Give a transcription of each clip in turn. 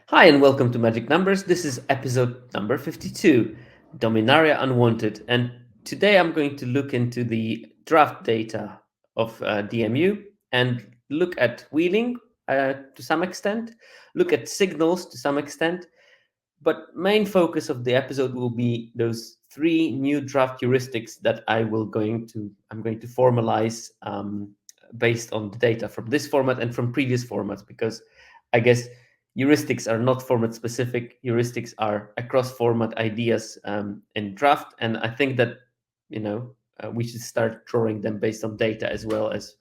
Hi, and welcome to Magic Numbers. This is episode number 52, Dominaria Unwanted. And today I'm going to look into the draft data of DMU and look at wheeling to some extent, look at signals to some extent. But main focus of the episode will be those three new draft heuristics that I'm going to formalize based on the data from this format and from previous formats, because I guess heuristics are not format specific. Heuristics are across format ideas in draft, and I think that we should start drawing them based on data as well as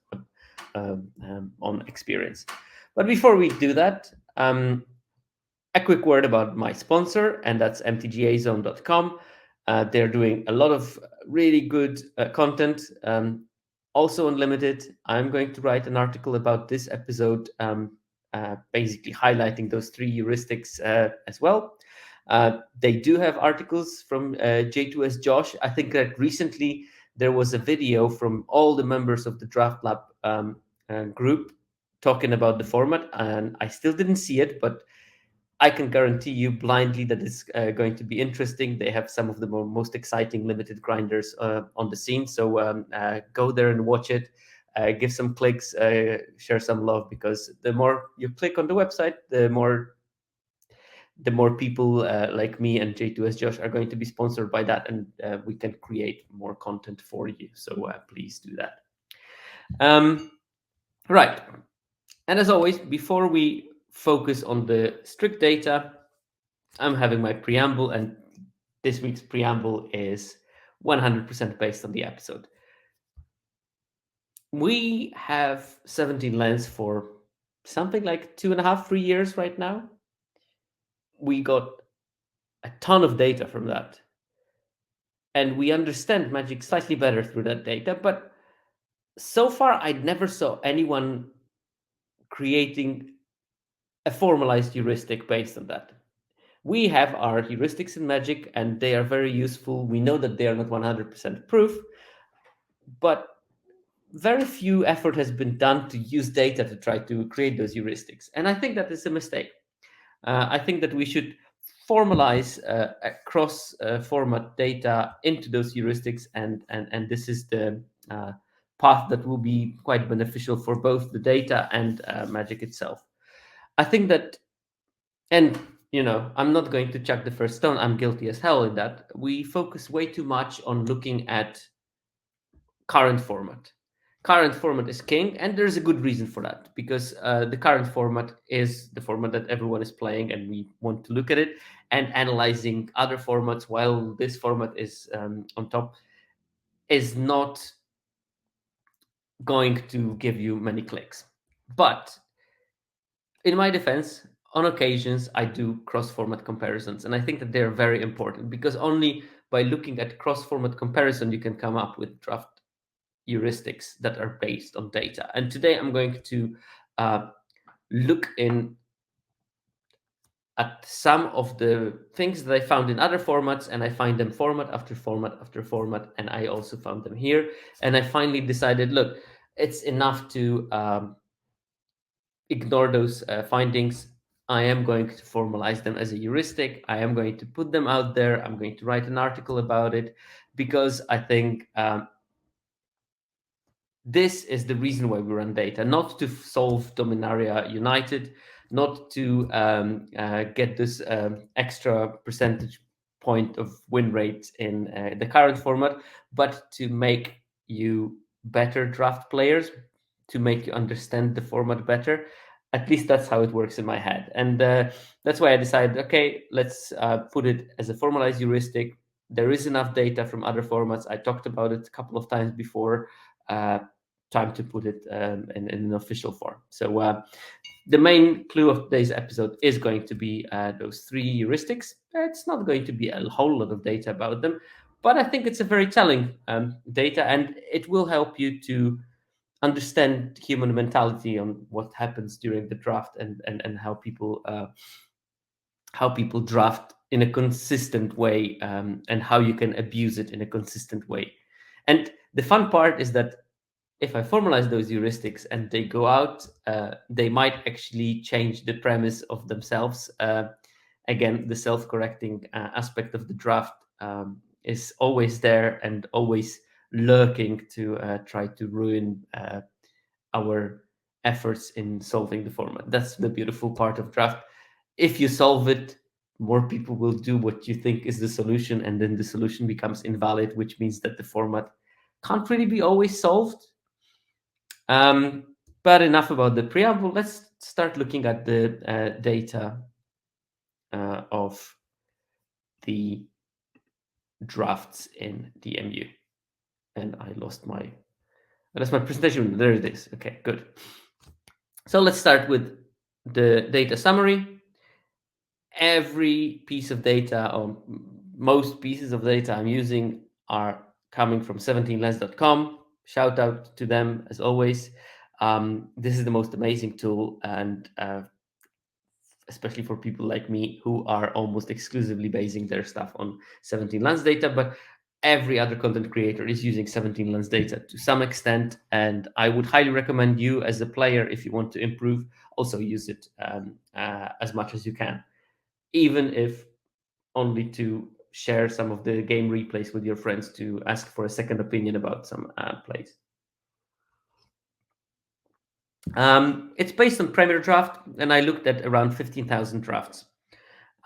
on experience. But before we do that, a quick word about my sponsor, and that's mtgazone.com. They're doing a lot of really good content, also unlimited. I'm going to write an article about this episode, basically highlighting those three heuristics as well. They do have articles from J2S Josh. I think that recently there was a video from all the members of the Draft Lab group talking about the format, and I still didn't see it, but I can guarantee you blindly that it's going to be interesting. They have some of the most exciting limited grinders on the scene. So go there and watch it. Give some clicks, share some love, because the more you click on the website, the more people like me and J2S Josh are going to be sponsored by that, and we can create more content for you. So please do that. Right. And as always, before we focus on the strict data, I'm having my preamble, and this week's preamble is 100% based on the episode. We have 17 lands for something like 2.5, 3 years right now. We got a ton of data from that, and we understand Magic slightly better through that data. But so far, I never saw anyone creating a formalized heuristic based on that. We have our heuristics in Magic, and they are very useful. We know that they are not 100% proof, but very few effort has been done to use data to try to create those heuristics. And I think that is a mistake. I think that we should formalize across format data into those heuristics, and this is the path that will be quite beneficial for both the data and Magic itself. I think that, and I'm not going to chuck the first stone. I'm guilty as hell in that. We focus way too much on looking at current format. Current format is king, and there's a good reason for that, because the current format is the format that everyone is playing, and we want to look at it. And analyzing other formats while this format is on top is not going to give you many clicks. But in my defense, on occasions, I do cross-format comparisons, and I think that they're very important, because only by looking at cross-format comparison you can come up with draft heuristics that are based on data. And today I'm going to look in at some of the things that I found in other formats, and I find them format after format after format, and I also found them here. And I finally decided, look, it's enough to ignore those findings. I am going to formalize them as a heuristic. I am going to put them out there. I'm going to write an article about it, because I think this is the reason why we run data, not to solve Dominaria United, not to get this extra percentage point of win rate in the current format, but to make you better draft players, to make you understand the format better. At least that's how it works in my head. And that's why I decided, okay, let's put it as a formalized heuristic. There is enough data from other formats. I talked about it a couple of times before. Time to put it in an official form. So the main clue of today's episode is going to be those three heuristics. It's not going to be a whole lot of data about them, but I think it's a very telling data, and it will help you to understand human mentality on what happens during the draft, and how people draft in a consistent way, and how you can abuse it in a consistent way. And the fun part is that if I formalize those heuristics and they go out, they might actually change the premise of themselves. Again, the self-correcting aspect of the draft is always there and always lurking to try to ruin our efforts in solving the format. That's the beautiful part of draft. If you solve it, more people will do what you think is the solution, and then the solution becomes invalid, which means that the format can't really be always solved. But enough about the preamble. Let's start looking at the data of the drafts in DMU. And I lost my presentation. There it is. Okay, good. So let's start with the data summary. Every piece of data, or most pieces of data I'm using, are coming from 17lens.com. Shout out to them as always. This is the most amazing tool, and especially for people like me who are almost exclusively basing their stuff on 17lens data, but every other content creator is using 17lens data to some extent, and I would highly recommend you as a player, if you want to improve, also use it as much as you can, even if only to share some of the game replays with your friends to ask for a second opinion about some plays. It's based on Premier Draft, and I looked at around 15,000 drafts.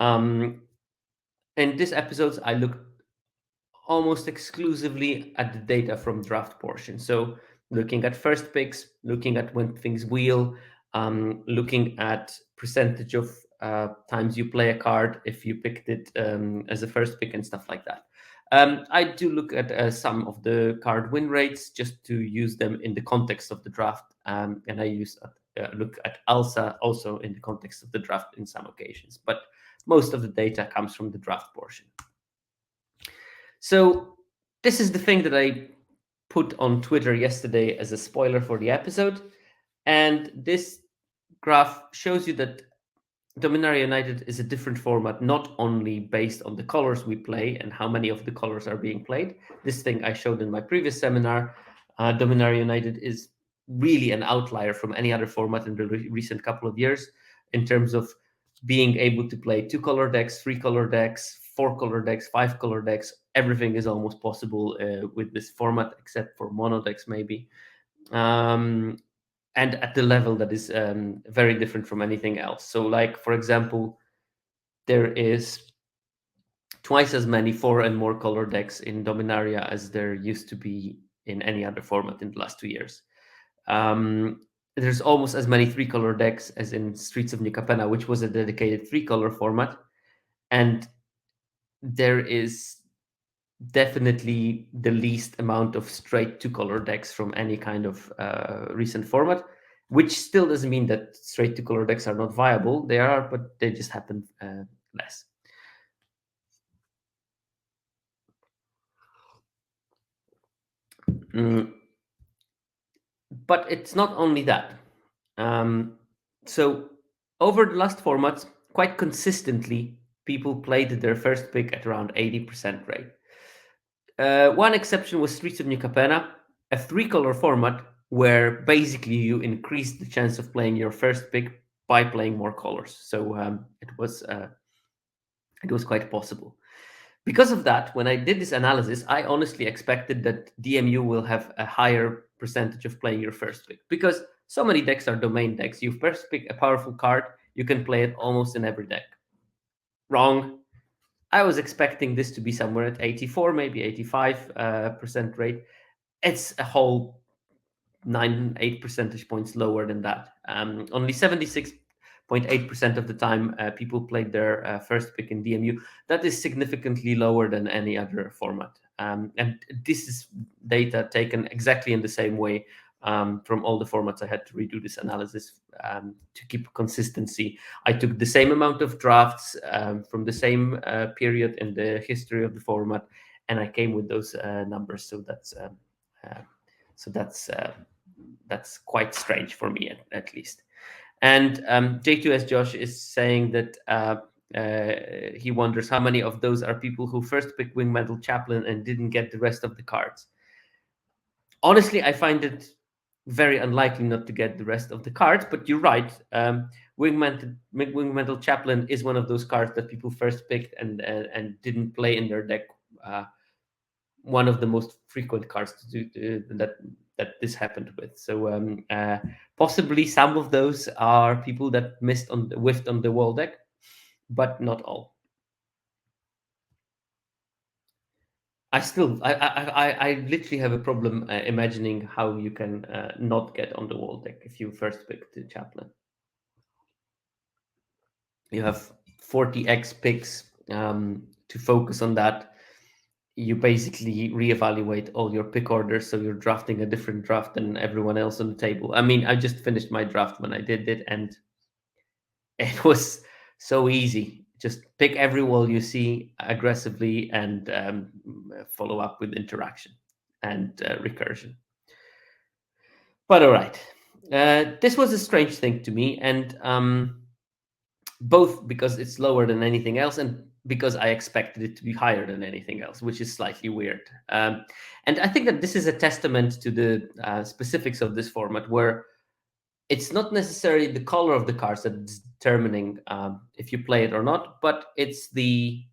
In this episode, I looked almost exclusively at the data from draft portion. So looking at first picks, looking at when things wheel, looking at percentage of times you play a card if you picked it as a first pick and stuff like that. I do look at some of the card win rates just to use them in the context of the draft, and I use look at ALSA also in the context of the draft in some occasions. But most of the data comes from the draft portion. So this is the thing that I put on Twitter yesterday as a spoiler for the episode. And this graph shows you that Dominaria United is a different format, not only based on the colors we play and how many of the colors are being played. This thing I showed in my previous seminar, Dominaria United is really an outlier from any other format in the recent couple of years in terms of being able to play 2-color decks, 3-color decks, 4-color decks, 5-color decks. Everything is almost possible with this format, except for mono decks maybe. And at the level that is very different from anything else. So like, for example, there is twice as many 4 and more color decks in Dominaria as there used to be in any other format in the last 2 years. There's almost as many 3-color decks as in Streets of New Capenna, which was a dedicated 3-color format. And there is definitely the least amount of straight 2-color decks from any kind of recent format, which still doesn't mean that straight 2-color decks are not viable. They are, but they just happen less. But it's not only that. So over the last formats, quite consistently, people played their first pick at around 80% rate. One exception was Streets of New Capenna, a 3-color format where basically you increase the chance of playing your first pick by playing more colors. So it was quite possible. Because of that, when I did this analysis, I honestly expected that DMU will have a higher percentage of playing your first pick, because so many decks are domain decks. You first pick a powerful card, you can play it almost in every deck. Wrong. I was expecting this to be somewhere at 84, maybe 85% rate. It's a whole 8 percentage points lower than that. Only 76.8% of the time people played their first pick in DMU. That is significantly lower than any other format. And this is data taken exactly in the same way from all the formats. I had to redo this analysis to keep consistency. I took the same amount of drafts from the same period in the history of the format, and I came with those numbers. So that's quite strange for me, at least. And J2S Josh is saying that he wonders how many of those are people who first picked Wingmantle Chaplain and didn't get the rest of the cards. Honestly, I find it very unlikely not to get the rest of the cards. But you're right. Wingmantle Chaplain is one of those cards that people first picked and didn't play in their deck. Uh, One of the most frequent cards that this happened with. So possibly some of those are people that whiffed on the wall deck, but not all. I literally have a problem imagining how you can not get on the wall deck if you first pick the chaplain. You have 40x picks to focus on that. You basically reevaluate all your pick orders, so you're drafting a different draft than everyone else on the table. I mean, I just finished my draft when I did it, and it was so easy. Just pick every wall you see aggressively and follow up with interaction and recursion. But all right, this was a strange thing to me, and both because it's lower than anything else and because I expected it to be higher than anything else, which is slightly weird. And I think that this is a testament to the specifics of this format, where it's not necessarily the color of the cards that's determining if you play it or not, but it's the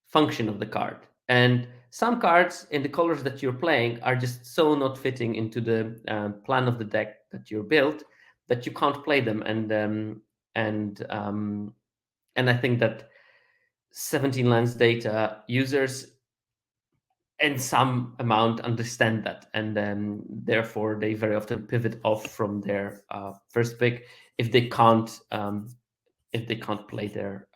function of the card. And some cards in the colors that you're playing are just so not fitting into the plan of the deck that you're built that you can't play them. And I think that 17 lands data users in some amount understand that, and therefore they very often pivot off from their first pick if they can't play their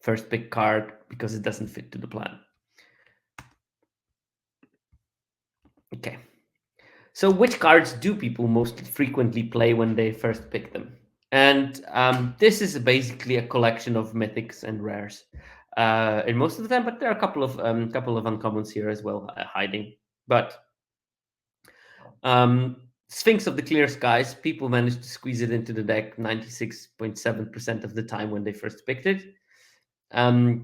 first pick card because it doesn't fit to the plan. Okay, so which cards do people most frequently play when they first pick them? And this is basically a collection of mythics and rares in most of the time, but there are a couple of uncommons here as well hiding. But Sphinx of the Clear Skies, people managed to squeeze it into the deck 96.7% of the time when they first picked it.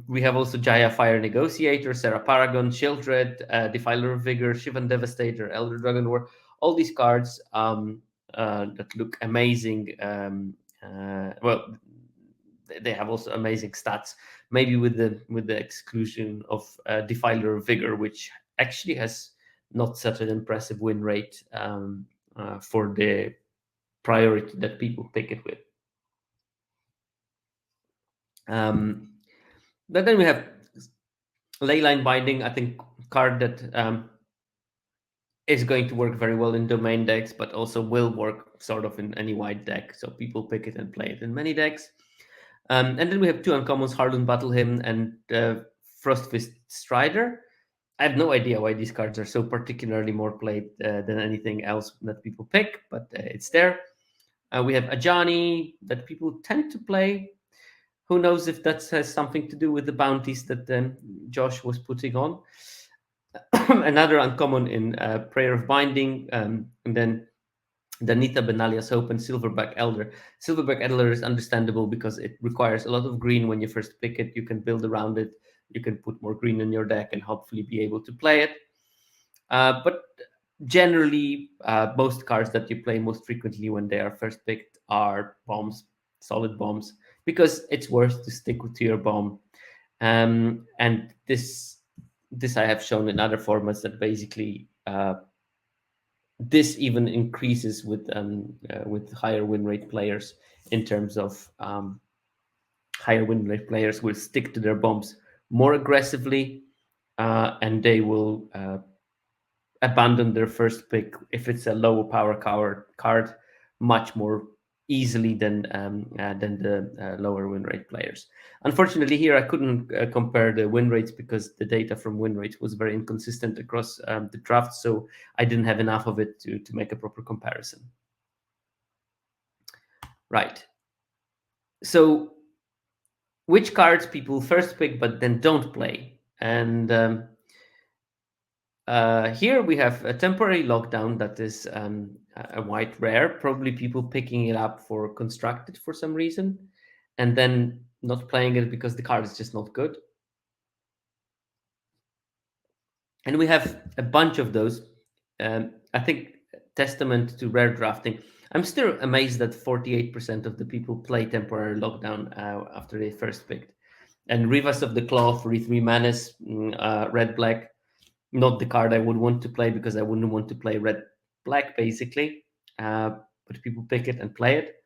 We have also Jaya Fire Negotiator, Sarah Paragon, Shieldred, Defiler of Vigor, Shivan Devastator, Elder Dragon War. All these cards that look amazing. Well, they have also amazing stats. Maybe with the exclusion of Defiler of Vigor, which actually has not such an impressive win rate for the priority that people pick it with. But then we have Leyline Binding, I think, card that is going to work very well in domain decks, but also will work sort of in any white deck. So people pick it and play it in many decks. And then we have two uncommons, Harlund Battle Hymn and Frostfist Strider. I have no idea why these cards are so particularly more played than anything else that people pick, but it's there. We have Ajani that people tend to play. Who knows if that has something to do with the bounties that Josh was putting on. Another uncommon in Prayer of Binding, and then Danita Benalia's Hope and Silverback Elder. Silverback Elder is understandable because it requires a lot of green when you first pick it. You can build around it. You can put more green in your deck and hopefully be able to play it. But generally, most cards that you play most frequently when they are first picked are bombs, solid bombs, because it's worth to stick to your bomb. And this I have shown in other formats that basically this even increases with higher win rate players in terms of higher win rate players will stick to their bombs more aggressively, and they will abandon their first pick if it's a low power card much more easily than the lower win rate players. Unfortunately, here I couldn't compare the win rates because the data from win rates was very inconsistent across the draft, so I didn't have enough of it to make a proper comparison. Right. So which cards people first pick but then don't play? And here we have a temporary lockdown that is a white rare, probably people picking it up for constructed for some reason, and then not playing it because the card is just not good. And we have a bunch of those. I think testament to rare drafting. I'm still amazed that 48% of the people play Temporary Lockdown after they first picked. And Rivas of the Claw, 3/3 Menace, red black. Not the card I would want to play because I wouldn't want to play red black basically. But people pick it and play it.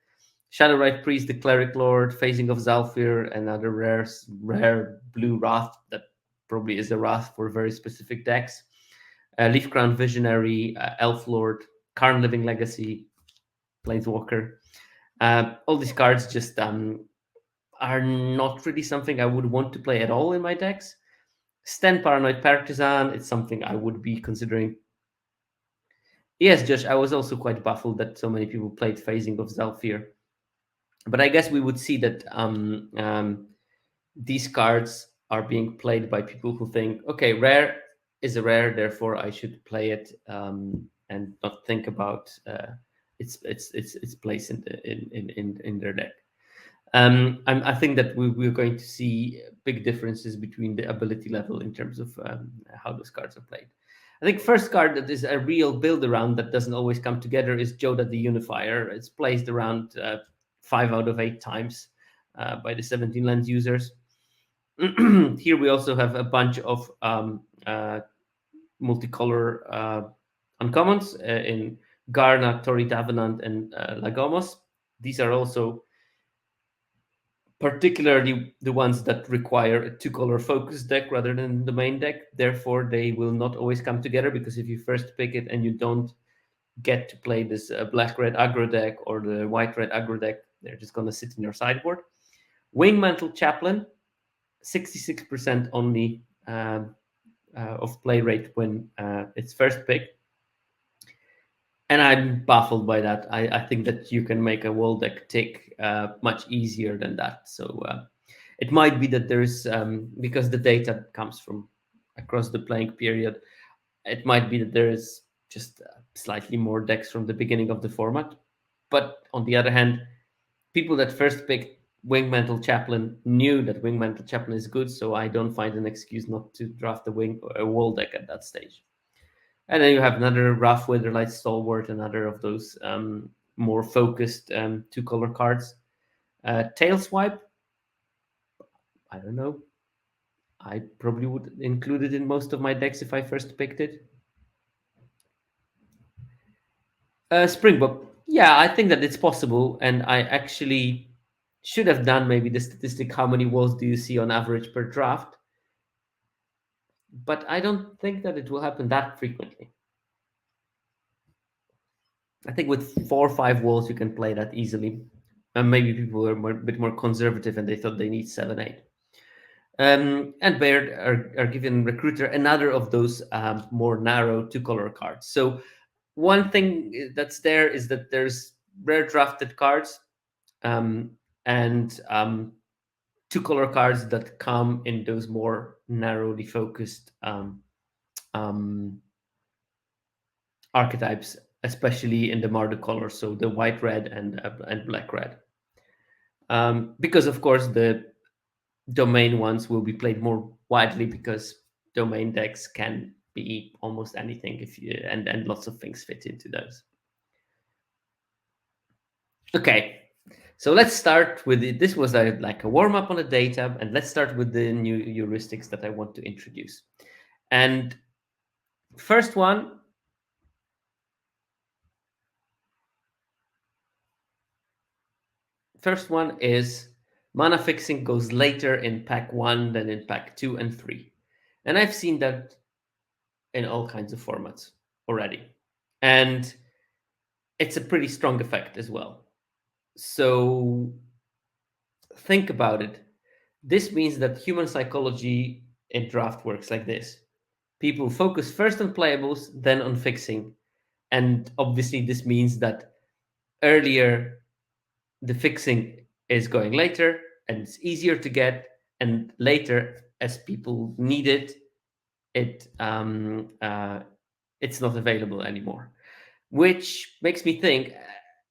Shadowrite Priest, the Cleric Lord, Phasing of Zalfir, another rare blue Wrath that probably is a Wrath for very specific decks. Leaf Crown Visionary, Elf Lord, Karn Living Legacy, Planeswalker. All these cards just are not really something I would want to play at all in my decks. Sten Paranoid Partisan, it's something I would be considering. Yes, Josh, I was also quite baffled that so many people played Phasing of Zalfir. But I guess we would see that these cards are being played by people who think, okay, rare is a rare, therefore I should play it and not think about its place in their deck. I think that we're going to see big differences between the ability level in terms of how those cards are played. I think first card that is a real build around that doesn't always come together is Joda the Unifier. It's placed around 5 out of 8 times by the 17 lands users. Here we also have a bunch of multicolor uncommons in Garna, Tori Davenant, and Lagomos. These are also particularly the ones that require a 2-color focus deck rather than the main deck. Therefore, they will not always come together because if you first pick it and you don't get to play this black-red aggro deck or the white-red aggro deck, they're just going to sit in your sideboard. Wingmantle Chaplain, 66% only of play rate when it's first pick. And I'm baffled by that. I think that you can make a wall deck tick much easier than that. So it might be that there's, because the data comes from across the playing period, it might be that there is just slightly more decks from the beginning of the format. But on the other hand, people that first picked Wingmantle Chaplain knew that Wingmantle Chaplain is good, so I don't find an excuse not to draft a wall deck at that stage. And then you have another Rough Weatherlight Stalwart, another of those more focused 2-color cards. Tail Swipe, I don't know. I probably would include it in most of my decks if I first picked it. Springbok, yeah, I think that it's possible, and I actually should have done maybe the statistic: how many walls do you see on average per draft? But I don't think that it will happen that frequently. I think with 4 or 5 walls you can play that easily. And maybe people are a bit more conservative and they thought they need 7, 8. And Baird are given Recruiter another of those more narrow 2-color cards. So one thing that's there is that there's rare drafted cards and 2-color cards that come in those more narrowly focused archetypes, especially in the Mardu colors, so the white red and black red. Because of course the domain ones will be played more widely because domain decks can be almost anything if you and lots of things fit into those. Okay, so let's start with it. This was like a warm up on the data, and let's start with the new heuristics that I want to introduce. And first one is mana fixing goes later in pack 1 than in pack 2 and 3. And I've seen that in all kinds of formats already. And it's a pretty strong effect as well. So think about it. This means that human psychology in draft works like this. People focus first on playables, then on fixing. And obviously this means that earlier the fixing is going later and it's easier to get, and later as people need it, it's not available anymore, which makes me think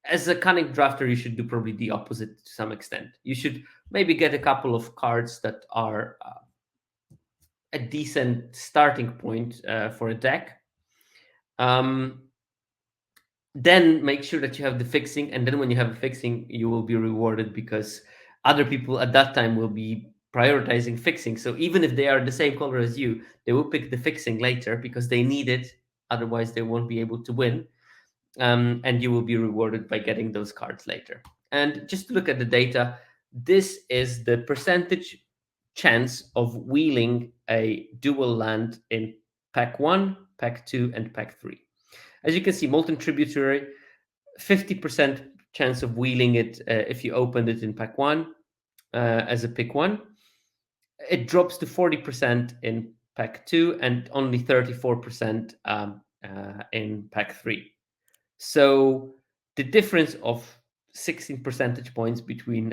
as a cunning drafter you should do probably the opposite to some extent. You should maybe get a couple of cards that are a decent starting point for a deck, Um, then make sure that you have the fixing, and then when you have a fixing, you will be rewarded because other people at that time will be prioritizing fixing. So even if they are the same color as you, they will pick the fixing later because they need it. Otherwise, they won't be able to win. And you will be rewarded by getting those cards later. And just to look at the data, this is the percentage chance of wheeling a dual land in pack 1, pack 2, and pack 3. As you can see, Molten Tributary, 50% chance of wheeling it if you opened it in pack 1 as a pick 1. It drops to 40% in pack 2 and only 34% in pack 3. So the difference of 16 percentage points between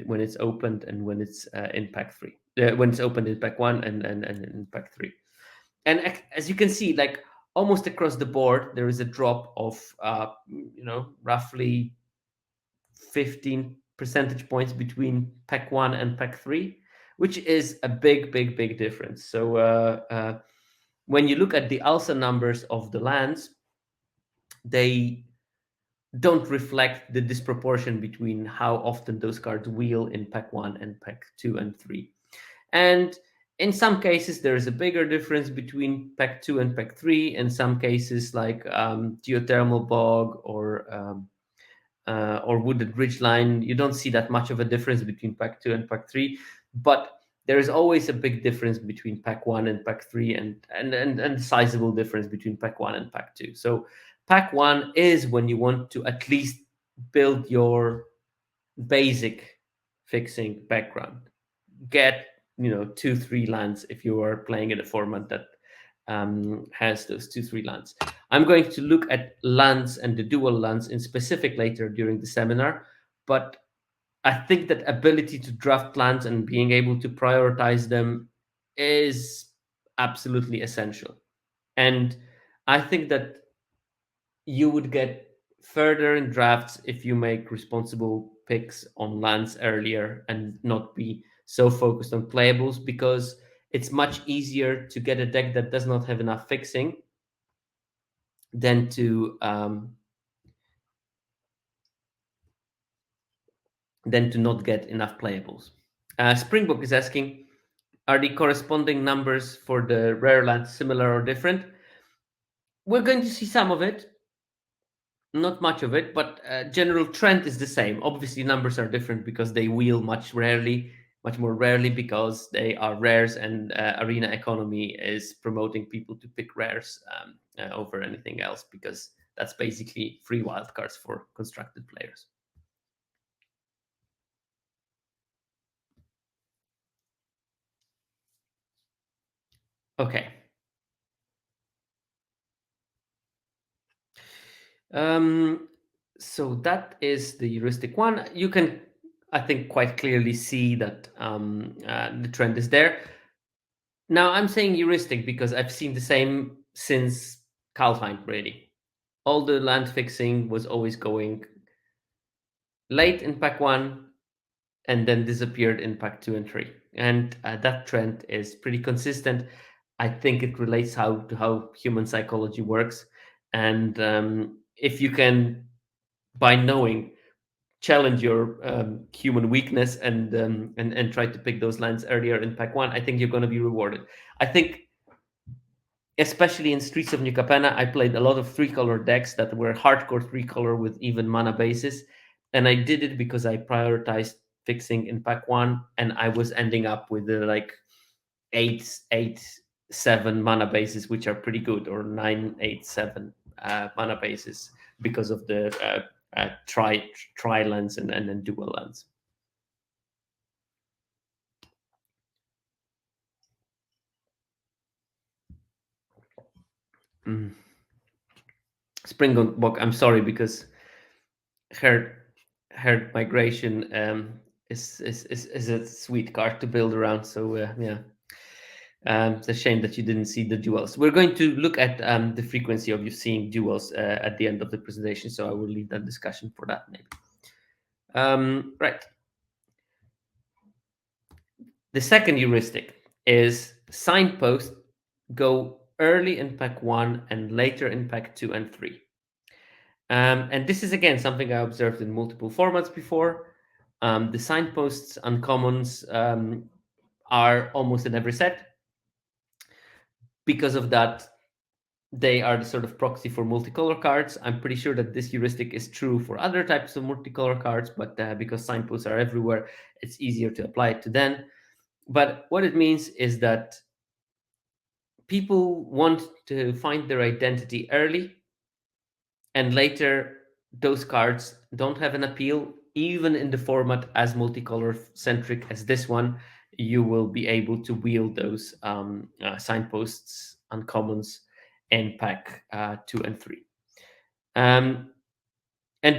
when it's opened and when it's in pack 3, when it's opened in pack 1 and in pack 3. And as you can see, like almost across the board, there is a drop of roughly 15 percentage points between pack 1 and pack 3, which is a big difference. So when you look at the ALSA numbers of the lands, they don't reflect the disproportion between how often those cards wheel in pack 1 and pack 2 and 3. And in some cases, there is a bigger difference between pack 2 and pack 3. In some cases, like Geothermal Bog or Wooded Ridgeline, you don't see that much of a difference between pack 2 and pack 3. But there is always a big difference between pack 1 and pack 3, and sizable difference between pack 1 and pack 2. So pack 1 is when you want to at least build your basic fixing background. Get 2-3 lands if you are playing in a format that has those 2-3 lands. I'm going to look at lands and the dual lands in specific later during the seminar, but I think that ability to draft lands and being able to prioritize them is absolutely essential. And I think that you would get further in drafts if you make responsible picks on lands earlier and not be so focused on playables, because it's much easier to get a deck that does not have enough fixing than to not get enough playables. Springbok is asking, are the corresponding numbers for the rare lands similar or different? We're going to see some of it, not much of it, but general trend is the same. Obviously, numbers are different because they wheel much more rarely, because they are rares, and arena economy is promoting people to pick rares over anything else, because that's basically free wildcards for constructed players. Okay. So that is the heuristic one. You can, I think, quite clearly see that the trend is there. Now, I'm saying heuristic because I've seen the same since Kaldheim, really. All the land fixing was always going late in pack 1 and then disappeared in pack 2 and 3. And that trend is pretty consistent. I think it relates to how human psychology works. And if you can, by knowing, challenge your human weakness and try to pick those lands earlier in pack 1, I think you're going to be rewarded. I think especially in Streets of New Capenna, I played a lot of 3-color decks that were hardcore 3-color with even mana bases. And I did it because I prioritized fixing in pack 1, and I was ending up with like 8-8-7 mana bases, which are pretty good, or 9-8-7 mana bases, because of the tri lands and then dual lands. Springbok, I'm sorry, because herd migration is a sweet card to build around. So yeah, it's a shame that you didn't see the duels. We're going to look at the frequency of you seeing duels at the end of the presentation, so I will leave that discussion for that maybe. Right. The second heuristic is signposts go early in pack 1 and later in pack 2 and 3. And this is again something I observed in multiple formats before. The signposts uncommons are almost in every set. Because of that, they are the sort of proxy for multicolor cards. I'm pretty sure that this heuristic is true for other types of multicolor cards, but because signposts are everywhere, it's easier to apply it to them. But what it means is that people want to find their identity early, and later those cards don't have an appeal. Even in the format as multicolor centric as this one, you will be able to wield those signposts uncommons in pack 2 and 3. And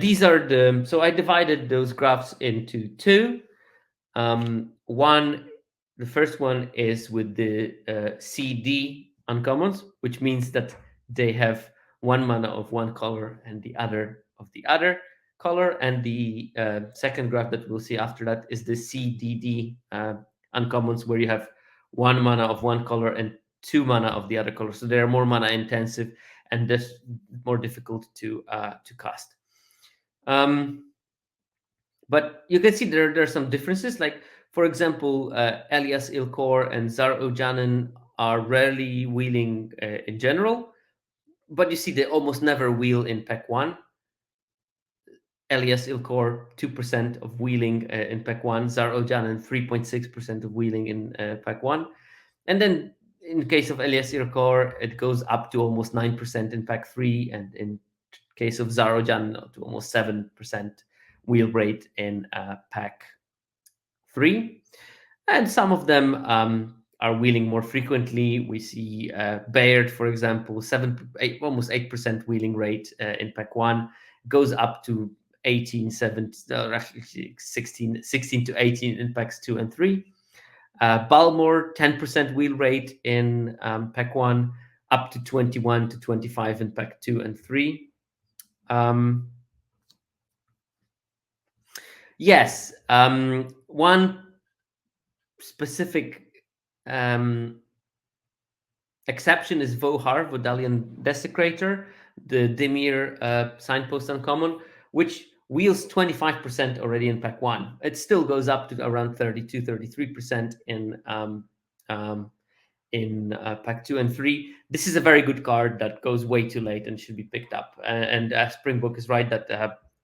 these are so I divided those graphs into two. The first one is with the CD uncommons, which means that they have one mana of one color and the other of the other color. And the second graph that we'll see after that is the CDD uncommons, where you have one mana of one color and two mana of the other color. So they are more mana intensive and thus more difficult to cast. But you can see there are some differences. Like, for example, Elias Ilkor and Zar Ojanen are rarely wheeling in general, but you see they almost never wheel in pack 1. Elias Ilkor, 2% of wheeling in pack 1. Zar Ojanen, 3.6% of wheeling in pack 1. And then in the case of Elias Ilkor, it goes up to almost 9% in pack 3, and in case of Zar Ojanen, to almost 7% wheel rate in pack 3. And some of them are wheeling more frequently. We see Bayard, for example, almost 8% wheeling rate in pack 1, goes up to 18, 17, actually 16 to 18 in packs 2 and 3. Balmore, 10% wheel rate in pack 1, up to 21 to 25 in pack 2 and 3. Yes, one specific exception is Vohar, Vodalian Desecrator, the Dimir signpost uncommon, which wheels 25% already in pack 1. It still goes up to around 32, 33% in pack 2 and 3. This is a very good card that goes way too late and should be picked up. And Springbok is right that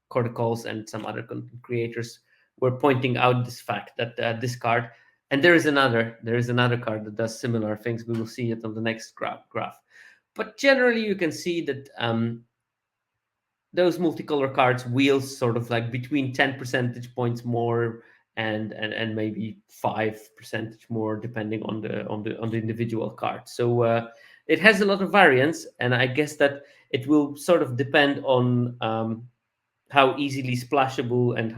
Corticals and some other content creators were pointing out this fact that this card, and there is another card that does similar things. We will see it on the next graph. But generally, you can see that those multicolor cards wheel sort of like between 10 percentage points more and maybe 5 percentage more, depending on the individual card. So it has a lot of variance, and I guess that it will sort of depend on how easily splashable and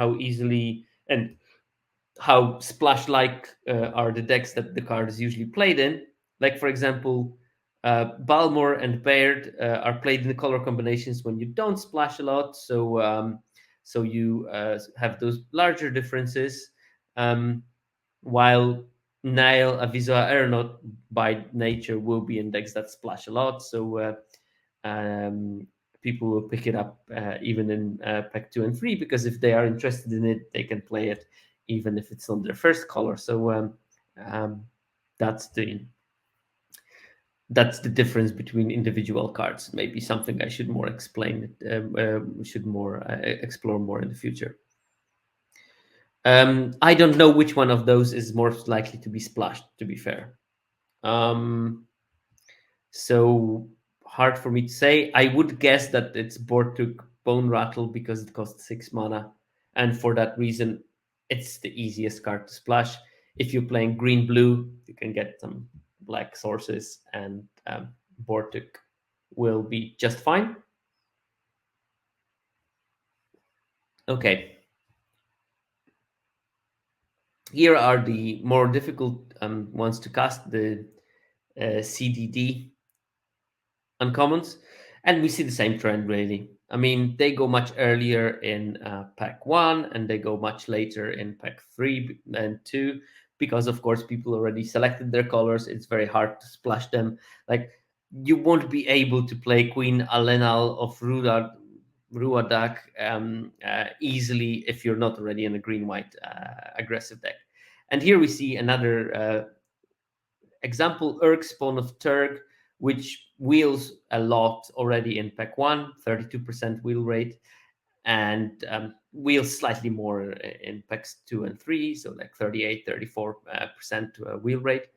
how splash-like are the decks that the card is usually played in. Like, for example, Balmor and Bayard are played in the color combinations when you don't splash a lot, so you have those larger differences. While Nile, Avisoa, Ernot by nature will be in decks that splash a lot, so people will pick it up even in pack 2 and 3, because if they are interested in it, they can play it even if it's not their first color. So that's the difference between individual cards. Maybe something I should more explain. Should more explore more in the future. I don't know which one of those is more likely to be splashed, to be fair. So hard for me to say. I would guess that it's Bortuk Bone Rattle because it costs 6 mana, and for that reason, it's the easiest card to splash. If you're playing green-blue, you can get some black sources, and Bortuk will be just fine. Okay. Here are the more difficult ones to cast, the CDD uncommons, and we see the same trend, really. I mean, they go much earlier in pack 1 and they go much later in pack 3 and 2, because of course people already selected their colors. It's very hard to splash them. Like, you won't be able to play Queen Alenal of Ruadak easily if you're not already in a green-white aggressive deck. And here we see another example, Urk Spawn of Turk, which wheels a lot already in pack 1, 32% wheel rate, and wheels slightly more in packs 2 and 3, so like 38, 34% wheel rate.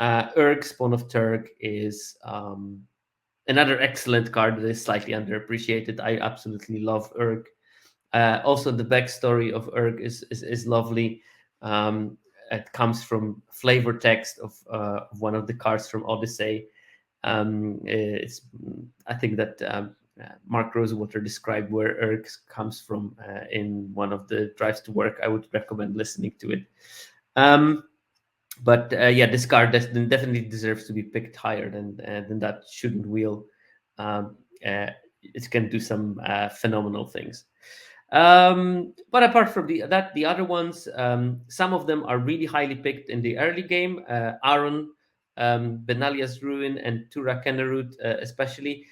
Urk Spawn of Turk is another excellent card that is slightly underappreciated. I absolutely love Urk. Also, the backstory of Urk is lovely. It comes from flavor text of one of the cards from Odyssey. It's I think that Mark Rosewater described where Urk comes from in one of the drives to work. I would recommend listening to it. But yeah, this card definitely deserves to be picked higher than that. Shouldn't wheel. Um, it can do some phenomenal things. But apart from the other ones, some of them are really highly picked in the early game. Aaron, Benalia's Ruin, and Tura Kennerud, especially.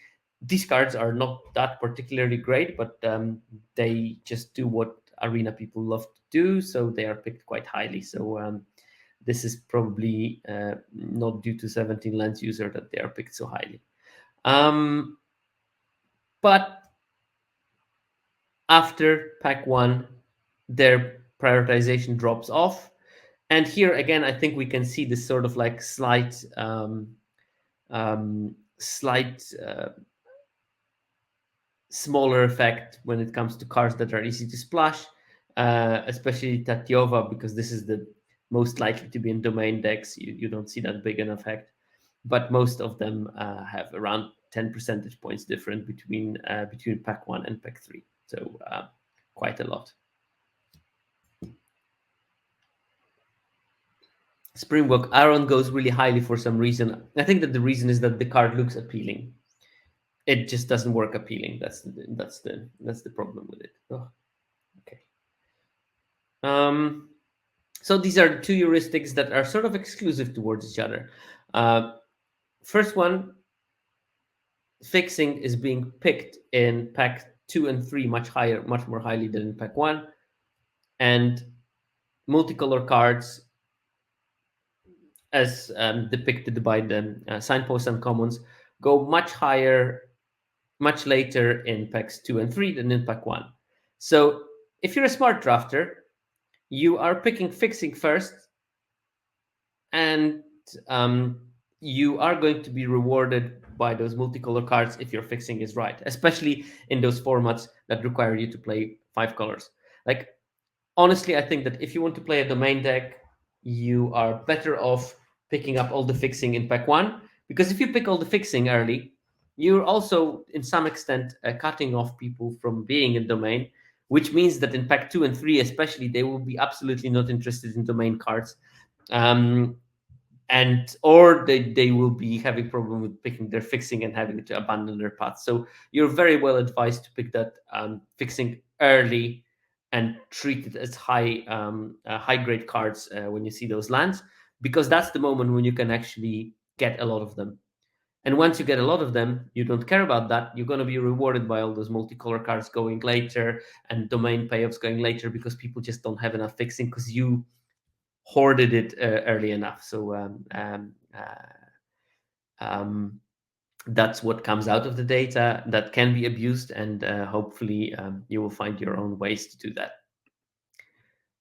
These cards are not that particularly great, but they just do what arena people love to do, so they are picked quite highly. So this is probably not due to 17 Lens user that they are picked so highly. But after pack 1, their prioritization drops off. And here again, I think we can see this sort of like slight smaller effect when it comes to cards that are easy to splash, especially Tatyova, because this is the most likely to be in domain decks. You don't see that big an effect, but most of them have around 10 percentage points different between pack 1 and pack 3. So quite a lot. Springbok Aaron goes really highly for some reason. I think that the reason is that the card looks appealing. It just doesn't work appealing. That's the problem with it. Oh, okay. So these are two heuristics that are sort of exclusive towards each other. First one, fixing is being picked in pack 2 and 3 much more highly than in pack 1, and multicolor cards as depicted by the signposts and commons go much higher, much later in packs 2 and 3 than in pack 1. So if you're a smart drafter, you are picking fixing first, and you are going to be rewarded by those multicolor cards if your fixing is right, especially in those formats that require you to play 5 colors. Like, honestly, I think that if you want to play a domain deck, you are better off picking up all the fixing in pack 1, because if you pick all the fixing early, you're also, in some extent, cutting off people from being in domain, which means that in pack 2 and 3, especially, they will be absolutely not interested in domain cards. Or they will be having problem with picking their fixing and having to abandon their path. So you're very well advised to pick that fixing early and treat it as high grade cards when you see those lands, because that's the moment when you can actually get a lot of them. And once you get a lot of them, you don't care about that. You're going to be rewarded by all those multicolor cards going later and domain payoffs going later, because people just don't have enough fixing because you hoarded it early enough. So that's what comes out of the data that can be abused, and hopefully you will find your own ways to do that.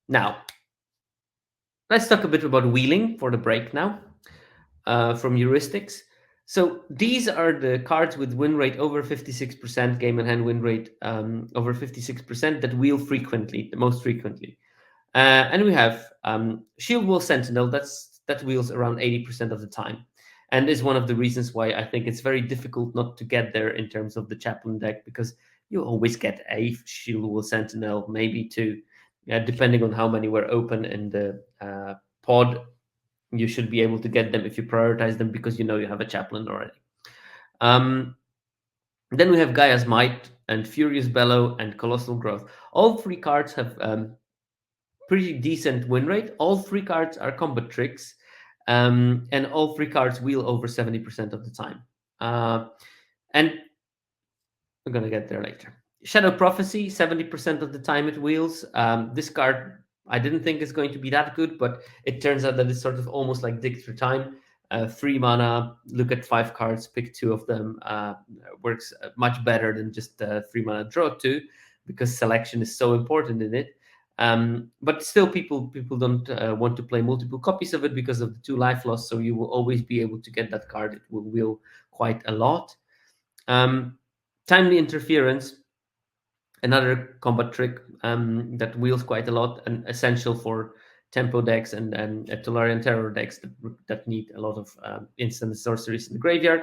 Now, let's talk a bit about wheeling for the break now from heuristics. So these are the cards with win rate over 56%, game in hand win rate over 56% that wheel frequently, the most frequently. And we have Shield Wall Sentinel, that wheels around 80% of the time, and is one of the reasons why I think it's very difficult not to get there in terms of the Chaplain deck, because you always get a Shield Wall Sentinel, maybe two, depending on how many were open in the pod. You should be able to get them if you prioritize them, because you know you have a Chaplain already. Then we have Gaia's Might and Furious Bellow and Colossal Growth. All three cards have pretty decent win rate. All three cards are combat tricks, and all three cards wheel over 70% of the time. Uh, and we're gonna get there later. Shadow Prophecy, 70% of the time it wheels. This card I didn't think is going to be that good, but it turns out that it's sort of almost like Dig Through Time. 3 mana, look at 5 cards, pick 2 of them. Works much better than just 3 mana draw 2, because selection is so important in it. But still, people don't want to play multiple copies of it because of the 2 life loss. So you will always be able to get that card. It will wheel quite a lot. Um, Timely Interference, another combat trick that wheels quite a lot and essential for tempo decks and Tolarian Terror decks that need a lot of instant sorceries in the graveyard.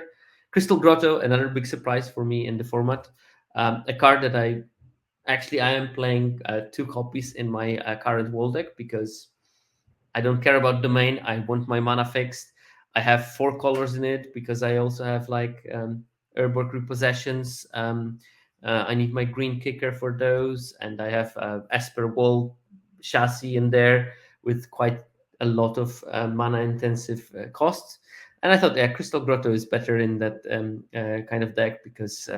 Crystal Grotto, another big surprise for me in the format. A card that I am playing 2 copies in my current wall deck because I don't care about domain. I want my mana fixed. I have 4 colors in it because I also have like Urborg Repossessions. I need my green kicker for those, and I have Esper Wall chassis in there with quite a lot of mana intensive costs. And I thought, yeah, Crystal Grotto is better in that kind of deck because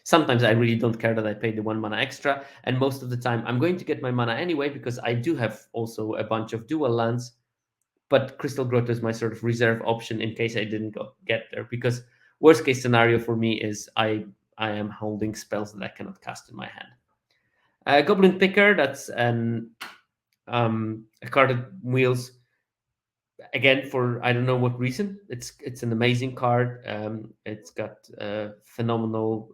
sometimes I really don't care that I paid the 1 mana extra, and most of the time I'm going to get my mana anyway because I do have also a bunch of dual lands. But Crystal Grotto is my sort of reserve option in case I didn't get there. Because worst case scenario for me is I am holding spells that I cannot cast in my hand. Goblin Picker, that's a card that wheels again for I don't know what reason. It's an amazing card. It's got phenomenal.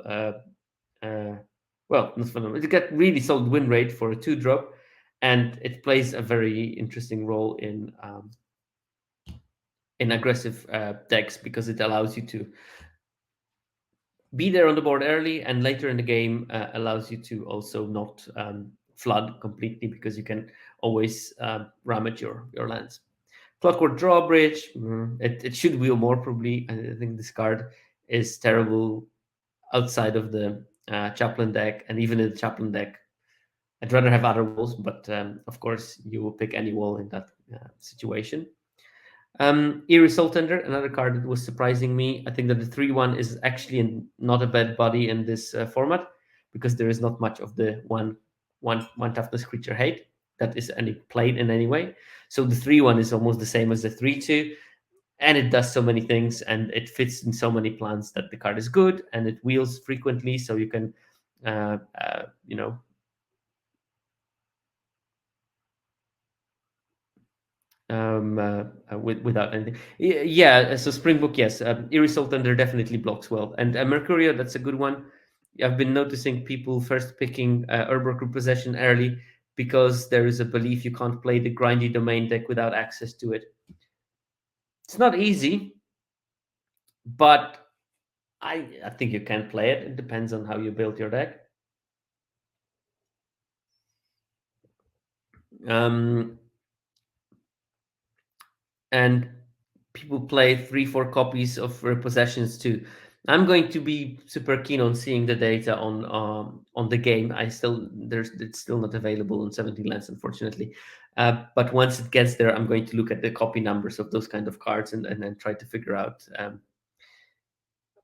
Well, not phenomenal. It got really solid win rate for a 2 drop, and it plays a very interesting role in aggressive decks because it allows you to be there on the board early, and later in the game allows you to also not flood completely because you can always ram at your lands. Clockwork Drawbridge, it should wheel more probably. I think this card is terrible outside of the Chaplain deck, and even in the Chaplain deck, I'd rather have other walls, but of course you will pick any wall in that situation. Eerie Soul Tender, another card that was surprising me. I think that the 3/1 is actually not a bad body in this format because there is not much of the one toughness creature hate that is any played in any way. So the 3/1 is almost the same as the 3/2, and it does so many things and it fits in so many plans that the card is good, and it wheels frequently, so you can, you know, without anything. Yeah, so Springbook, yes. Eerie Soul Thunder definitely blocks well. And Mercurio, that's a good one. I've been noticing people first picking Urborg Repossession early because there is a belief you can't play the grindy domain deck without access to it. It's not easy, but I think you can play it. It depends on how you build your deck. Um, and people play 3-4 copies of repossessions too. I'm going to be super keen on seeing the data on the game. It's still not available on 17 lands, unfortunately. But once it gets there, I'm going to look at the copy numbers of those kind of cards and then try to figure out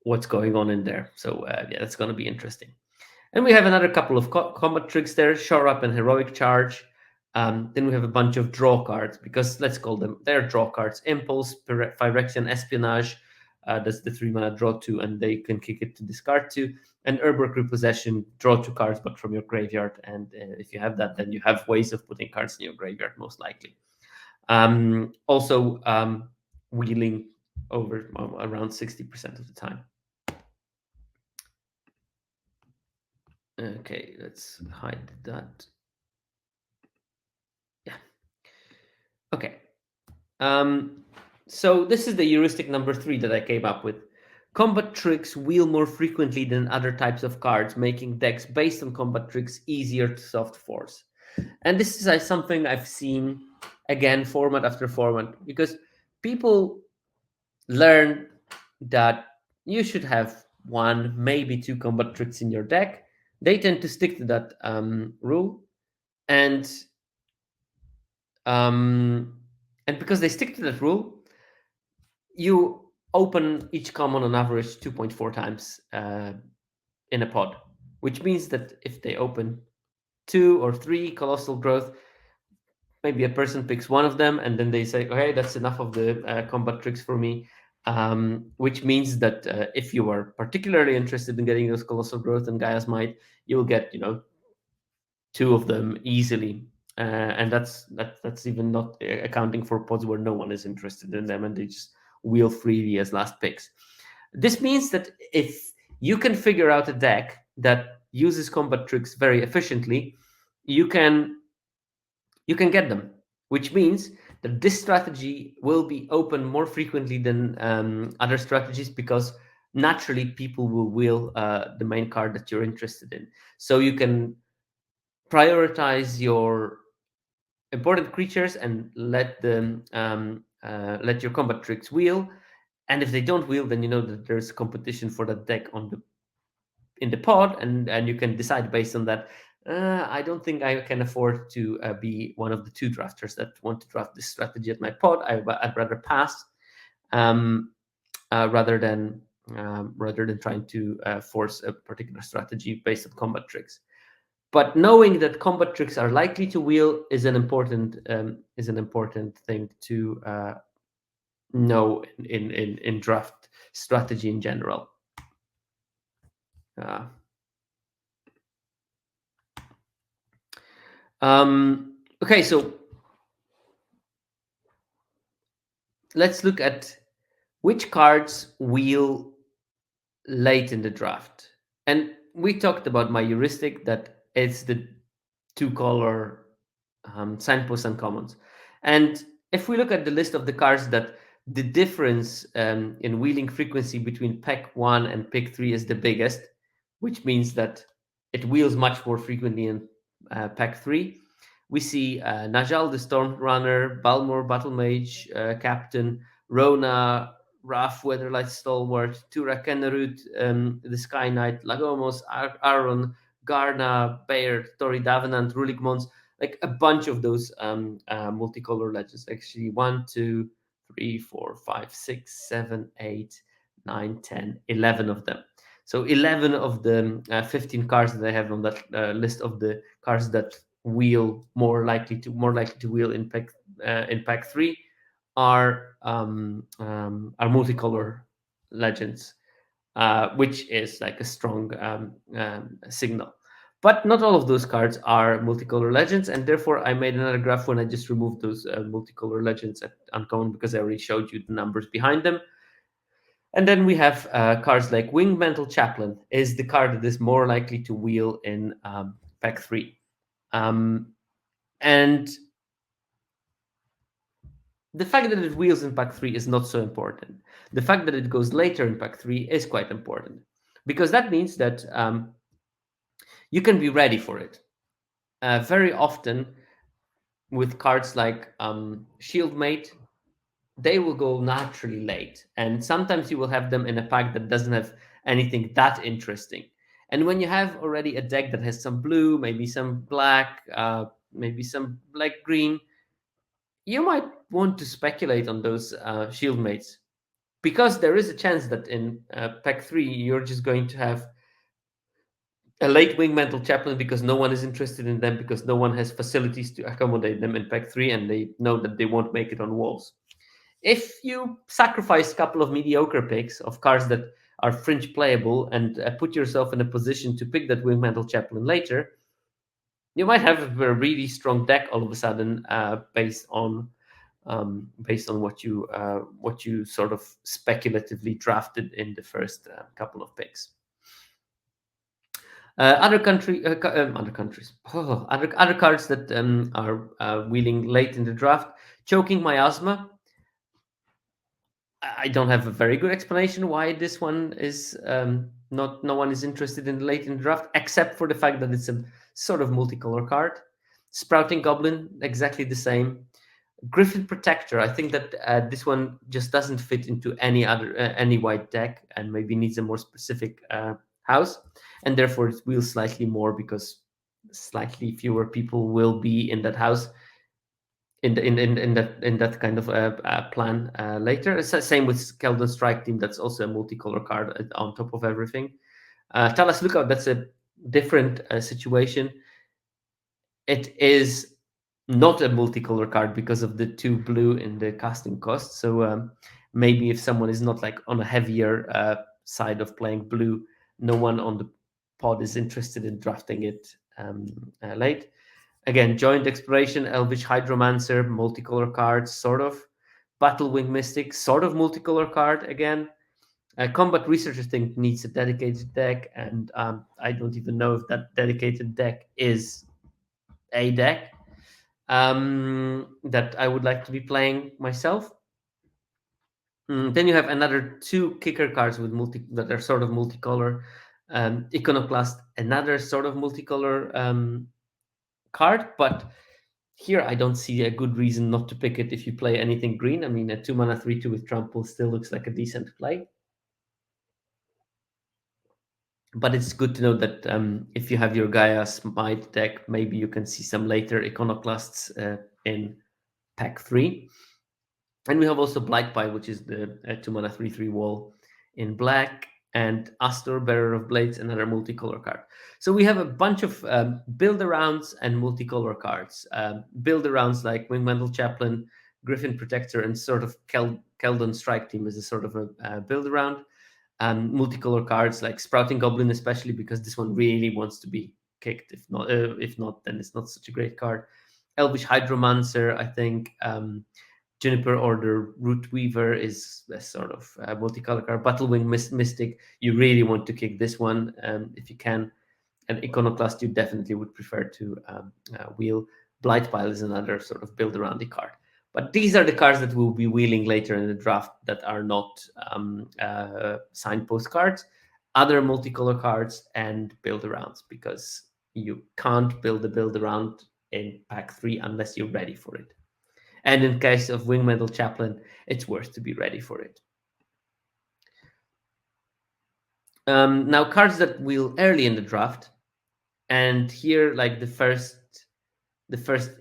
what's going on in there. So yeah, that's going to be interesting. And we have another couple of combat tricks there, Shore Up and Heroic Charge. Then we have a bunch of draw cards, because let's call them, they're draw cards. Impulse, Phyrexian Espionage, that's the 3 mana draw 2, and they can kick it to discard 2. And Urborg Repossession, draw 2 cards, but from your graveyard. And if you have that, then you have ways of putting cards in your graveyard, most likely. Also, wheeling over around 60% of the time. Okay, let's hide that. Yeah. Okay. So this is the heuristic number 3 that I came up with. Combat tricks wheel more frequently than other types of cards, making decks based on combat tricks easier to soft force. And this is something I've seen again, format after format, because people learn that you should have 1, maybe 2 combat tricks in your deck. They tend to stick to that rule, and um, and because they stick to that rule, you open each common on average 2.4 times in a pod, which means that if they open 2 or 3 colossal growth, maybe a person picks one of them and then they say, okay, that's enough of the combat tricks for me. Which means that if you are particularly interested in getting those colossal growth and Gaia's Might, you'll get, 2 of them easily. And that's even not accounting for pods where no one is interested in them and they just wheel freely as last picks. This means that if you can figure out a deck that uses combat tricks very efficiently, you can get them, which means that this strategy will be open more frequently than other strategies because naturally people will wheel the main card that you're interested in. So you can prioritize your important creatures and let them let your combat tricks wheel. And if they don't wheel, then you know that there's competition for that deck in the pod, and you can decide based on that. I don't think I can afford to be one of the 2 drafters that want to draft this strategy at my pod. I'd rather pass um, rather than trying to force a particular strategy based on combat tricks. But knowing that combat tricks are likely to wheel is an important thing to know in draft strategy in general. Uh, okay, so let's look at which cards wheel late in the draft. And we talked about my heuristic that it's the 2-color signposts and commons. And if we look at the list of the cards that the difference in wheeling frequency between pick 1 and pick 3 is the biggest, which means that it wheels much more frequently in pack 3. We see Najal the Storm Runner, Balmor Battle Mage, Captain, Rona, Raf Weatherlight Stalwart, Tura Kennerud, the Sky Knight, Lagomos, Aaron, Garna, Bayer, Tori Davenant, Rulik Mons, like a bunch of those multicolor legends. Actually, 1, 2, 3, 4, 5, 6, 7, 8, 9, 10, 11 of them. So 11 of the 15 cards that I have on that list of the cards that wheel more likely to wheel in pack 3 are multicolor legends, which is like a strong signal. But not all of those cards are multicolor legends, and therefore I made another graph when I just removed those multicolor legends at uncommon because I already showed you the numbers behind them. And then we have cards like Winged Mantle Chaplain is the card that is more likely to wheel in pack 3. And the fact that it wheels in pack 3 is not so important. The fact that it goes later in pack 3 is quite important because that means that you can be ready for it. Very often with cards like Shieldmate, they will go naturally late. And sometimes you will have them in a pack that doesn't have anything that interesting. And when you have already a deck that has some blue, maybe some black, maybe some green, you might want to speculate on those shield mates because there is a chance that in pack 3 you're just going to have a late Wing Mantle Chaplain because no one is interested in them, because no one has facilities to accommodate them in pack 3 and they know that they won't make it on walls. If you sacrifice a couple of mediocre picks of cards that are fringe playable and put yourself in a position to pick that Wing Mantle Chaplain later, you might have a really strong deck all of a sudden based on what you sort of speculatively drafted in the first couple of picks. Other countries, other cards that are wheeling late in the draft. Choking Miasma. I don't have a very good explanation why this one is no one is interested in late in the draft, except for the fact that it's a sort of multicolor card. Sprouting Goblin, exactly the same. Griffin Protector, I think that this one just doesn't fit into any white deck and maybe needs a more specific house, and therefore it wheels slightly more because slightly fewer people will be in that house. in that kind of plan later. It's the same with Keldon Strike Team. That's also a multicolor card on top of everything. Talas Lookout, that's a different situation. It is not a multicolor card because of the two blue in the casting cost. So maybe if someone is not like on a heavier side of playing blue, no one on the pod is interested in drafting it late. Again, Joint Exploration, Elvish Hydromancer, multicolor cards, sort of. Battlewing Mystic, sort of multicolor card again. Combat Researcher think needs a dedicated deck, and I don't even know if that dedicated deck is a deck that I would like to be playing myself. Then you have another two kicker cards with that are sort of multicolor. Iconoclast, another sort of multicolor card, but here I don't see a good reason not to pick it if you play anything green. I mean, a 2 mana 3/2 with trample still looks like a decent play. But it's good to know that if you have your Gaia Smite deck, maybe you can see some later Iconoclasts in pack 3. And we have also Blightpie, which is the 2 mana 3/3 wall in black, and Astor, Bearer of Blades, another multicolor card. So we have a bunch of build arounds and multicolor cards. Build arounds like Wingmantle Chaplain, Griffin Protector, and sort of Keldon Strike Team is a sort of a build around. Multicolor cards like Sprouting Goblin, especially because this one really wants to be kicked. If not, then it's not such a great card. Elvish Hydromancer, I think. Juniper Order Root Weaver is a sort of multicolor card. Battlewing Mystic, you really want to kick this one if you can. And Iconoclast, you definitely would prefer to wheel. Blightpile is another sort of build around the card. But these are the cards that we'll be wheeling later in the draft that are not signpost cards, other multicolor cards, and build arounds, because you can't build a build around in pack 3 unless you're ready for it. And in case of Wingmantle Chaplain, it's worth to be ready for it. Now, cards that wheel early in the draft, and here, like the first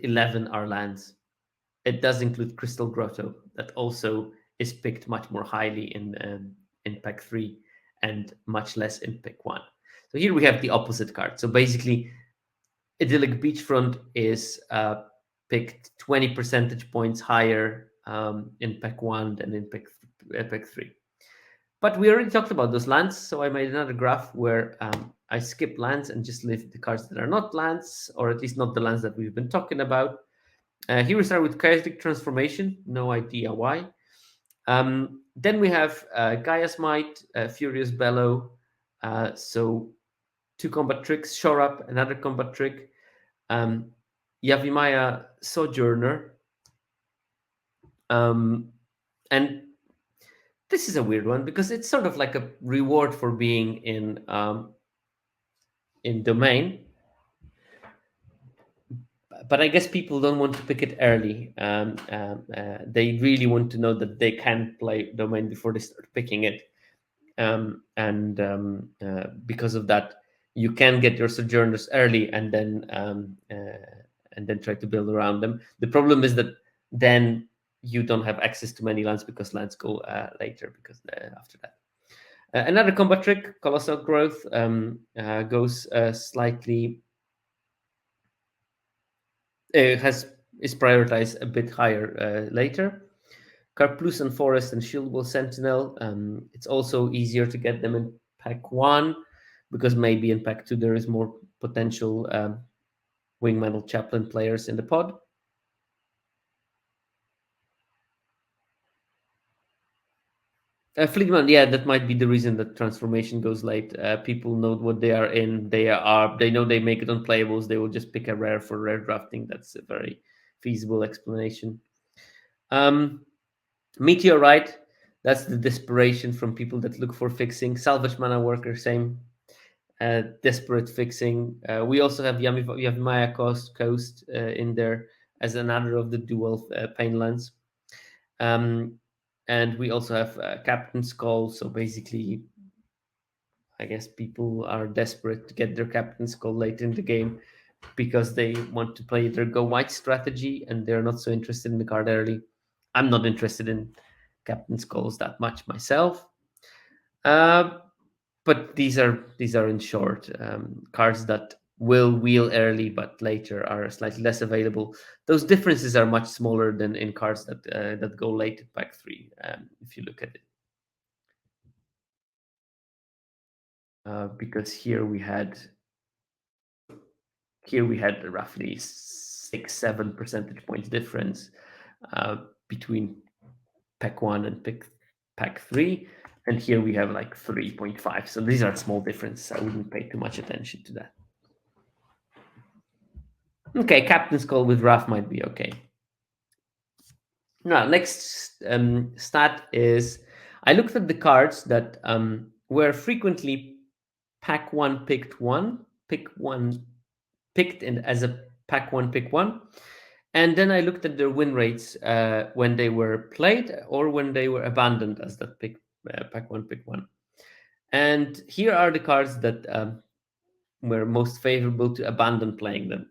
11 are lands. It does include Crystal Grotto, that also is picked much more highly in pack 3 and much less in pack 1. So here we have the opposite card. So basically, Idyllic Beachfront is picked 20 percentage points higher in pack 1 than in pack 3. But we already talked about those lands, so I made another graph where I skip lands and just leave the cards that are not lands, or at least not the lands that we've been talking about. Here we start with Chaotic Transformation, no idea why. Then we have Gaia's Might, Furious Bellow, so 2 combat tricks, Shore Up, another combat trick, Yavimaya Sojourner, and this is a weird one because it's sort of like a reward for being in domain, but I guess people don't want to pick it early. They really want to know that they can play domain before they start picking it, and because of that, you can get your sojourners early and then try to build around them. The problem is that then you don't have access to many lands because lands go later because after that. Another combat trick, Colossal Growth, goes slightly is prioritized a bit higher later. Carplusan Forest and Shieldwall Sentinel. It's also easier to get them in pack 1 because maybe in pack 2 there is more potential Wingmantle Chaplain players in the pod. Fleetman, yeah, that might be the reason that transformation goes late. People know what they are in. They know they make it unplayables. They will just pick a rare for rare drafting. That's a very feasible explanation. Meteorite, that's the desperation from people that look for fixing. Salvage Mana Worker, same. Desperate fixing. We also have Yavimaya Coast in there as another of the dual pain lands. And we also have Captain Skull. So basically, I guess people are desperate to get their Captain Skull late in the game because they want to play their go white strategy and they're not so interested in the card early. I'm not interested in Captain Skulls that much myself. Uh, but these are in short cards that will wheel early but later are slightly less available. Those differences are much smaller than in cards that go late in pack 3, if you look at it. Because here we had roughly 6-7 percentage points difference uh, between pack 1 and pack 3, and here we have like 3.5. So these are small differences. I wouldn't pay too much attention to that. Okay, Captain's Call with Raf might be okay. Now, next stat is I looked at the cards that were frequently pack 1 picked 1, pick 1 picked in as a pack 1 pick 1. And then I looked at their win rates when they were played or when they were abandoned as that pack 1 pick 1. And here are the cards that were most favorable to abandon playing them.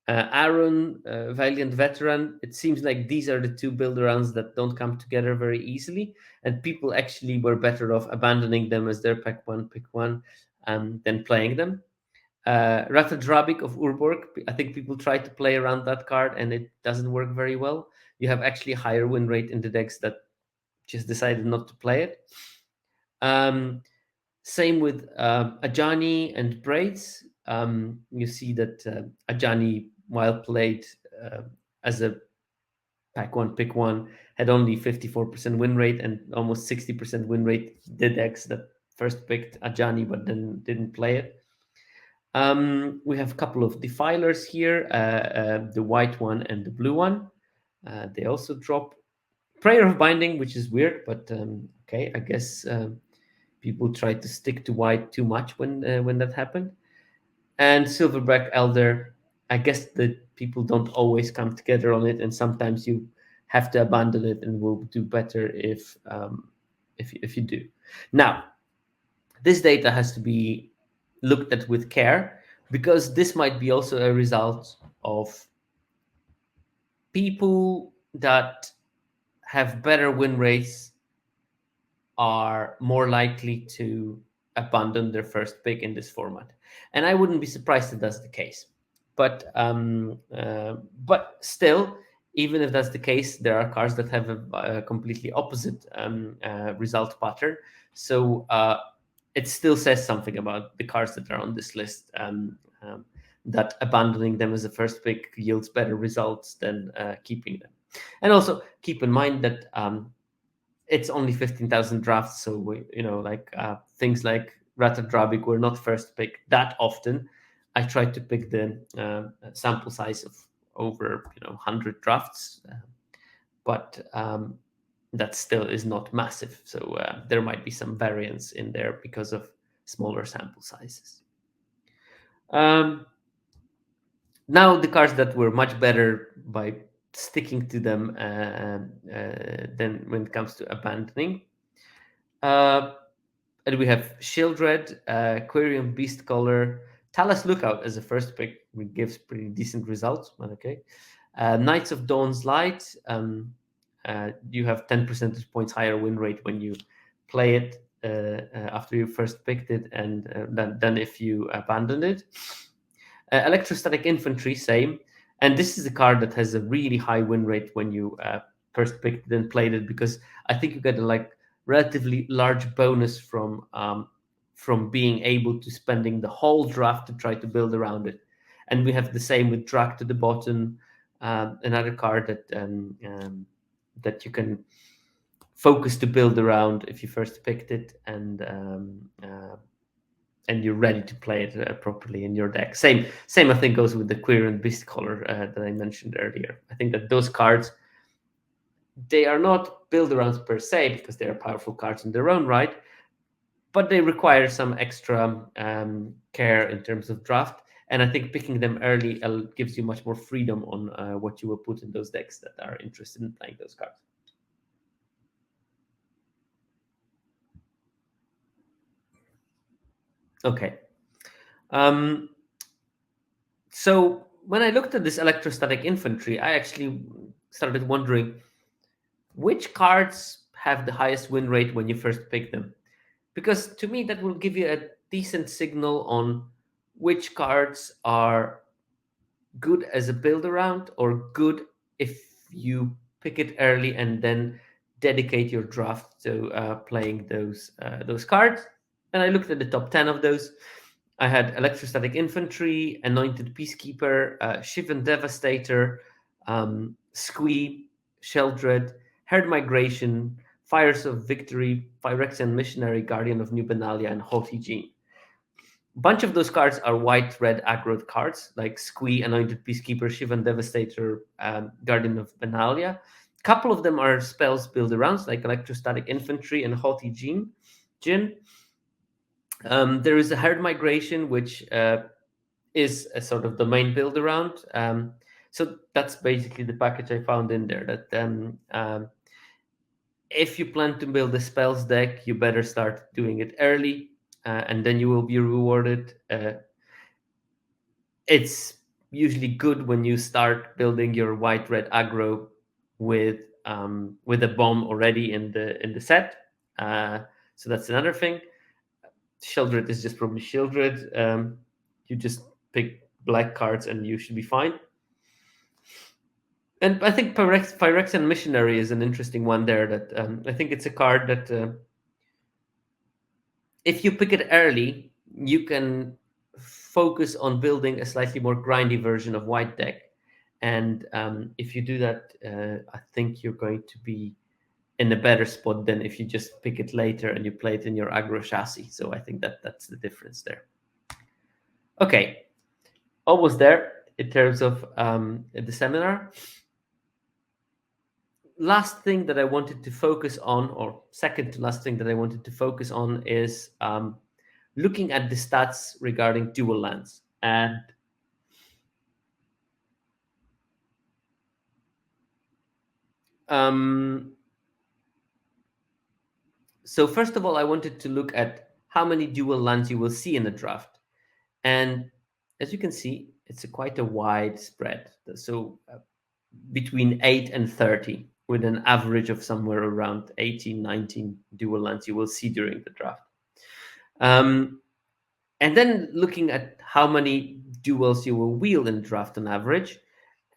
Aaron, Valiant Veteran, it seems like these are the two build-arounds that don't come together very easily, and people actually were better off abandoning them as their pack 1 pick 1 than playing them. Rata Drabik of Urborg, I think people try to play around that card and it doesn't work very well. You have actually a higher win rate in the decks that just decided not to play it. Same with Ajani and Braids. You see that Ajani, while played as a pack 1 pick 1, had only 54% win rate and almost 60% win rate the decks that first picked Ajani but then didn't play it. We have a couple of defilers here, the white one and the blue one. They also drop Prayer of Binding, which is weird, but okay, I guess people try to stick to white too much when that happened. And Silverback Elder, I guess that people don't always come together on it, and sometimes you have to abandon it, and will do better if you do. Now, this data has to be looked at with care because this might be also a result of people that have better win rates are more likely to abandon their first pick in this format, and I wouldn't be surprised if that's the case. But still, even if that's the case, there are cards that have a completely opposite result pattern. So it still says something about the cards that are on this list. That abandoning them as a first pick yields better results than keeping them. And also keep in mind that it's only 15,000 drafts, so things like Rata Drabik were not first pick that often. I tried to pick the sample size of over 100 drafts, but that still is not massive. So there might be some variance in there because of smaller sample sizes. Now the cards that were much better by sticking to them than when it comes to abandoning. And we have Shieldred, Aquarium Beast Color, Talus Lookout as a first pick, which gives pretty decent results. But okay. Knights of Dawn's Light, you have 10 percentage points higher win rate when you play it after you first picked it, and than if you abandoned it. Electrostatic Infantry, same. And this is a card that has a really high win rate when you first picked it and played it, because I think you get a relatively large bonus from being able to spending the whole draft to try to build around it. And we have the same with Drag to the Bottom, another card that you can focus to build around if you first picked it, and you're ready to play it properly in your deck. Same I think goes with the Queer and Beast Color that I mentioned earlier. I think that those cards, they are not build-arounds per se because they are powerful cards in their own right, but they require some extra care in terms of draft. And I think picking them early gives you much more freedom on what you will put in those decks that are interested in playing those cards. Okay. So when I looked at this electrostatic infantry, I actually started wondering which cards have the highest win rate when you first pick them. Because to me, that will give you a decent signal on which cards are good as a build around or good if you pick it early and then dedicate your draft to playing those cards. And I looked at the top 10 of those. I had Electrostatic Infantry, Anointed Peacekeeper, Shivan Devastator, Squee, Sheldred, Herd Migration, Fires of Victory, Phyrexian Missionary, Guardian of New Benalia, and Haughty Gene. A bunch of those cards are white red aggro cards like Squee, Anointed Peacekeeper, Shivan Devastator, Guardian of Benalia. A couple of them are spells build arounds like Electrostatic Infantry and Haughty Jin. There is a Herd Migration, which is a sort of the main build around. So that's basically the package I found in there. That if you plan to build a spells deck, you better start doing it early, and then you will be rewarded. It's usually good when you start building your white red aggro with a bomb already in the set. So that's another thing. Shieldred is just probably Shieldred. You just pick black cards and you should be fine. And I think Phyrexian Missionary is an interesting one there. That I think it's a card that if you pick it early, you can focus on building a slightly more grindy version of white deck. And if you do that, I think you're going to be in a better spot than if you just pick it later and you play it in your aggro chassis. So I think that's the difference there. Okay, almost there in terms of the seminar. Last thing that I wanted to focus on, or second to last thing that I wanted to focus on, is looking at the stats regarding dual lands. And so first of all, I wanted to look at how many dual lands you will see in a draft. And as you can see, it's quite a wide spread. So between 8 and 30, with an average of somewhere around 18, 19 dual lands you will see during the draft. And then looking at how many duels you will wheel in draft on average,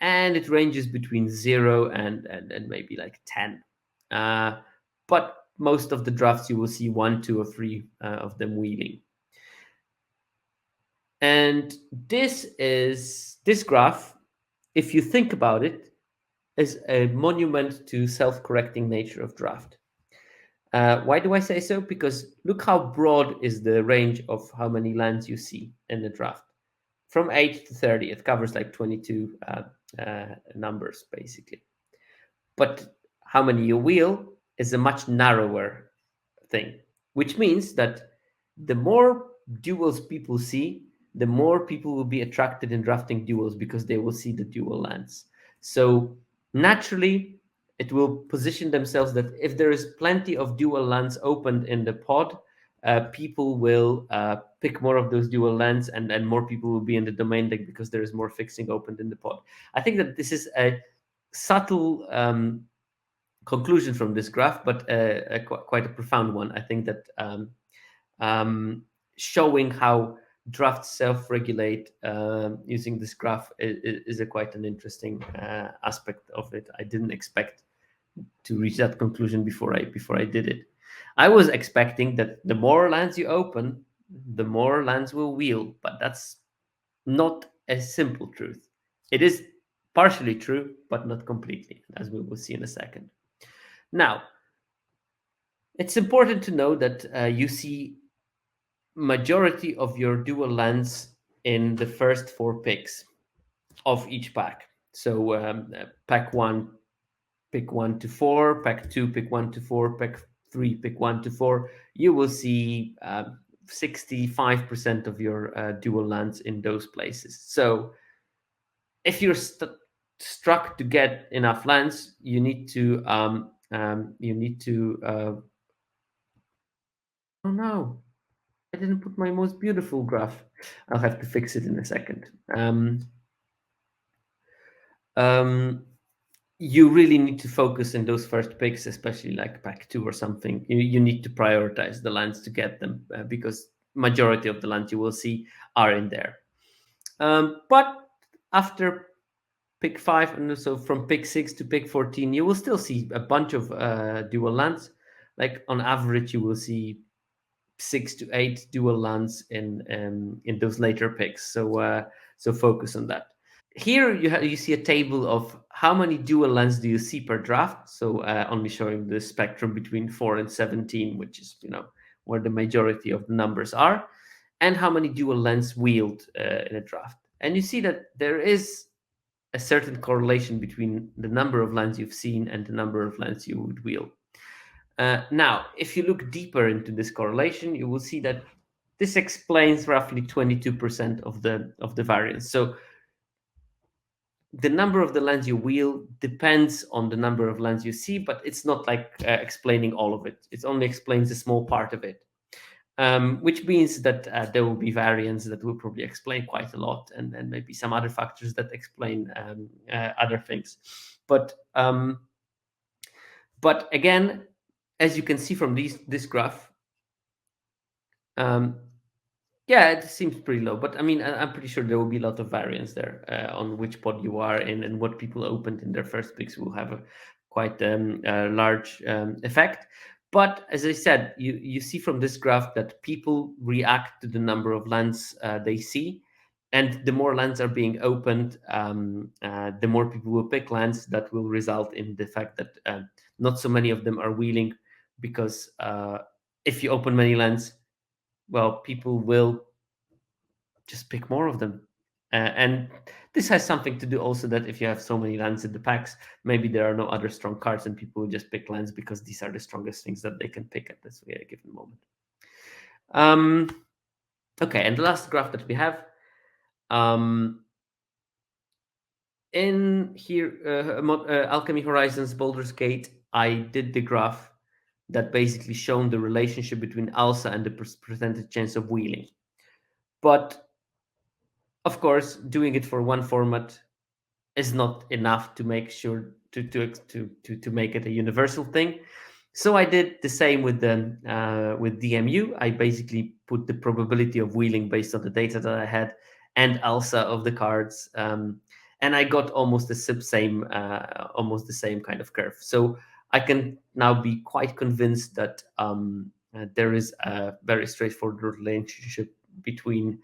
and it ranges between 0 and maybe like 10. But most of the drafts you will see 1, 2, or 3 of them wheeling. And this graph, if you think about it, is a monument to self-correcting nature of draft. Why do I say so? Because look how broad is the range of how many lands you see in the draft. From 8 to 30, it covers like 22 numbers, basically. But how many you wheel is a much narrower thing, which means that the more duels people see, the more people will be attracted in drafting duels because they will see the dual lands. So naturally, it will position themselves that if there is plenty of dual lands opened in the pod, people will pick more of those dual lands, and more people will be in the domain deck because there is more fixing opened in the pod. I think that this is a subtle conclusion from this graph, but quite a profound one. I think that showing how drafts self-regulate using this graph is quite an interesting aspect of it. I didn't expect to reach that conclusion before I did it. I was expecting that the more lands you open, the more lands will wheel, but that's not a simple truth. It is partially true, but not completely, as we will see in a second. Now, it's important to know that you see majority of your dual lands in the first 4 picks of each pack. So pack 1, pick 1 to 4, pack 2, pick 1 to 4, pack 3, pick 1 to 4. You will see 65% of your dual lands in those places. So if you're struck to get enough lands, you need to oh no, I didn't put my most beautiful graph. I'll have to fix it in a second. Um, you really need to focus in those first picks, especially like pack two or something. You need to prioritize the lands to get them because majority of the lands you will see are in there. But after pick five, and so from pick six to pick 14, you will still see a bunch of dual lands. Like on average, you will see 6 to 8 dual lands in those later picks. So focus on that. Here you see a table of how many dual lands do you see per draft. So only showing the spectrum between 4 and 17, which is where the majority of the numbers are, and how many dual lands wheeled in a draft. And you see that there is a certain correlation between the number of lands you've seen and the number of lands you would wheel. Now, if you look deeper into this correlation, you will see that this explains roughly 22% of the variance. So the number of the lands you wheel depends on the number of lands you see, but it's not like explaining all of it. It only explains a small part of it, which means that there will be variance that will probably explain quite a lot, and then maybe some other factors that explain other things. But again, as you can see from this graph, um, yeah, it seems pretty low, but I mean, I'm pretty sure there will be a lot of variance there on which pod you are in, and what people opened in their first picks will have a quite large effect. But as I said, you see from this graph that people react to the number of lands they see, and the more lands are being opened, the more people will pick lands. That will result in the fact that not so many of them are wheeling, because if you open many lands, well, people will just pick more of them. And this has something to do also that if you have so many lands in the packs, maybe there are no other strong cards, and people will just pick lands because these are the strongest things that they can pick at this given moment. Okay, and the last graph that we have in here, Alchemy Horizons Baldur's Gate, I did the graph that basically shown the relationship between ALSA and the percentage chance of wheeling. But of course, doing it for one format is not enough to make sure to make it a universal thing. So I did the same with DMU. I basically put the probability of wheeling based on the data that I had and ALSA of the cards, and I got almost almost the same kind of curve. So I can now be quite convinced that there is a very straightforward relationship between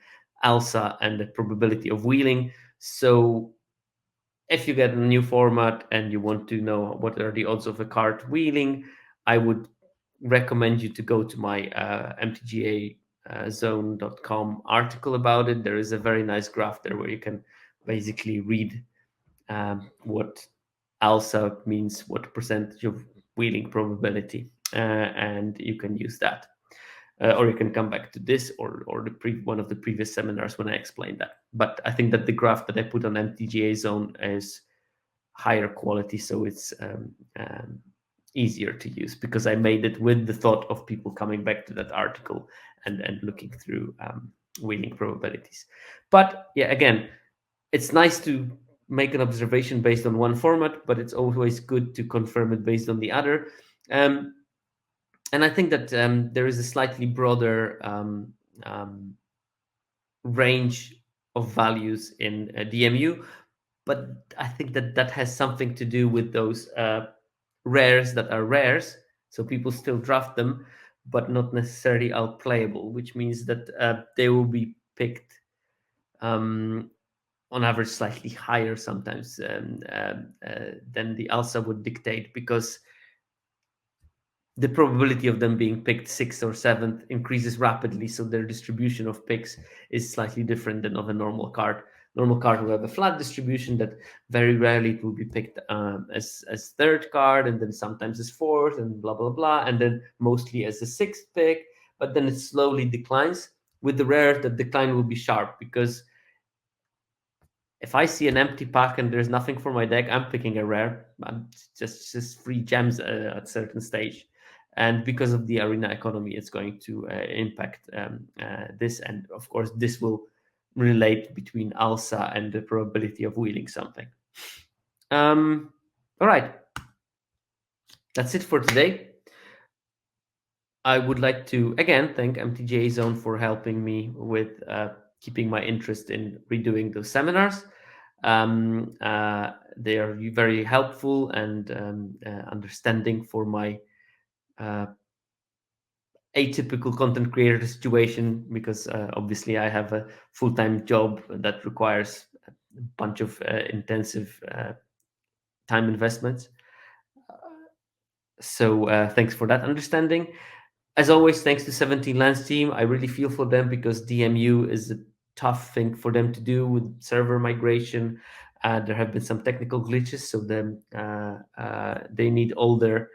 ALSA and the probability of wheeling. So if you get a new format and you want to know what are the odds of a card wheeling, I would recommend you to go to my mtgazone.com article about it. There is a very nice graph there where you can basically read what ALSA means, what percentage of wheeling probability, and you can use that. Or you can come back to this or one of the previous seminars when I explained that. But I think that the graph that I put on MTGA Zone is higher quality, so it's easier to use because I made it with the thought of people coming back to that article and looking through winning probabilities. But yeah, again, it's nice to make an observation based on one format, but it's always good to confirm it based on the other. And I think that there is a slightly broader range of values in DMU, but I think that that has something to do with those rares that are rares. So people still draft them, but not necessarily outplayable, which means that they will be picked on average slightly higher sometimes than the ALSA would dictate, because the probability of them being picked sixth or seventh increases rapidly, so their distribution of picks is slightly different than of a normal card. Normal card will have a flat distribution that very rarely it will be picked as third card, and then sometimes as fourth, and blah blah blah, and then mostly as a sixth pick. But then it slowly declines. With the rare, the decline will be sharp, because if I see an empty pack and there's nothing for my deck, I'm picking a rare. I'm just free gems at a certain stage. And because of the arena economy, it's going to impact this. And of course, this will relate between ALSA and the probability of wheeling something. All right, that's it for today. I would like to again thank MTJ Zone for helping me with keeping my interest in redoing those seminars. They are very helpful and understanding for my uh, atypical content creator situation, because obviously I have a full-time job that requires a bunch of intensive time investments. So thanks for that understanding. As always, thanks to 17 Lands team. I really feel for them because DMU is a tough thing for them to do with server migration. There have been some technical glitches, so they need all their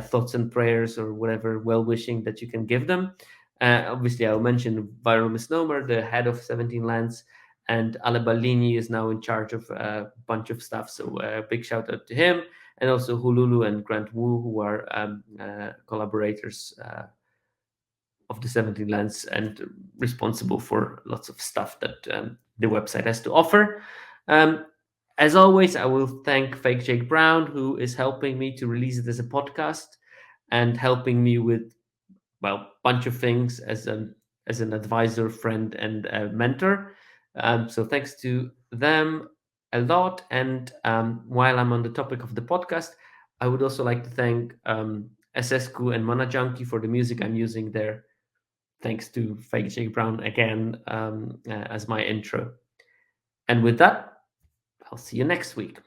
thoughts and prayers or whatever well-wishing that you can give them. Obviously, I'll mention Viral Misnomer, the head of 17 Lands, and Ale Ballini is now in charge of a bunch of stuff. So big shout out to him, and also Hululu and Grant Wu, who are collaborators of the 17 Lands and responsible for lots of stuff that the website has to offer. Um, as always, I will thank Fake Jake Brown, who is helping me to release it as a podcast and helping me with, well, bunch of things as an advisor, friend, and mentor. So thanks to them a lot. And while I'm on the topic of the podcast, I would also like to thank SSQ and Mana Junkie for the music I'm using there. Thanks to Fake Jake Brown again as my intro. And with that, I'll see you next week.